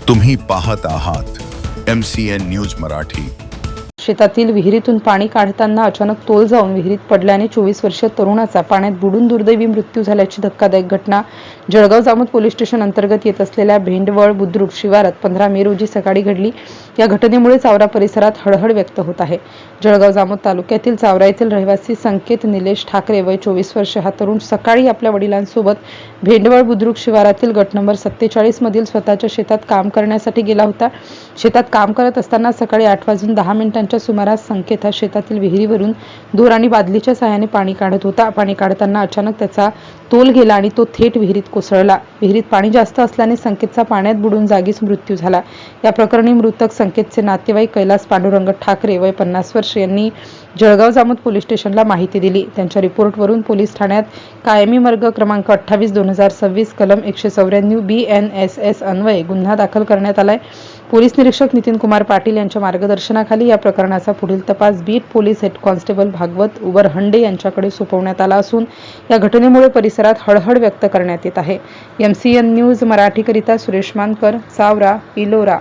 तुम्ही पाहत आहात MCN न्यूज मराठी। शेतातील विहिरीतून पाणी काढताना अचानक तोल जाऊन विहिरीत पडल्याने 24 वर्षीय तरुणाचा पाण्यात बुडून दुर्दैवी मृत्यू झाल्याची धक्कादायक घटना जळगाव जामोद पोलीस स्टेशन अंतर्गत येत असलेल्या भेंडवळ बुद्रुक शिवारात 15 मे रोजी सकाळी घडली। या घटनेमुळे चावरा परिसरात हळहळ व्यक्त होत आहे। जळगाव जामोद तालुक्यातील चावरा येथील रहिवासी संकेत निलेश ठाकरे वय 24 वर्ष हा तरुण सकाळी आपल्या वडिलांसोबत भेंडवळ बुद्रुक शिवारातील गट नंबर 47 मधील स्वतःच्या शेतात काम करण्यासाठी गेला होता। शेतात काम करत असताना सकाळी 8:10 सुमारास संकेत हा शेतातील विहिरीवरून दोर आणि बादलीच्या सहाय्याने पाणी काढत होता। पाणी काढताना अचानक त्याचा तोल गेला आणि तो थेट विहिरीत कोसळला। विहिरीत पाणी जास्त असल्याने संकेतचा पाण्यात बुडून जागीच मृत्यू झाला। या प्रकरणी मृतक संकेतचे नातेवाईक कैलास पांडुरंग ठाकरे वय 50 वर्ष यांनी जळगाव जामोद पोलीस स्टेशनला माहिती दिली। त्यांच्या रिपोर्टवरून पोलीस ठाण्यात कायमी मार्ग क्रमांक 28/2026 कलम 194 BNSS अन्वये गुन्हा दाखल करण्यात आलाय। पोलीस निरीक्षक नितीन कुमार पाटील यांच्या मार्गदर्शनाखाली या प्रकरणाचा पुढील तपास beat police head constable Bhagwat Ubarhande यांच्याकडे सोपवण्यात आला असून या घटनेमुळे परिसरात हळहळ व्यक्त करण्यात येत आहे। MCN न्यूज मराठीकरिता सुरेश मानकर, चावरा, इलोरा।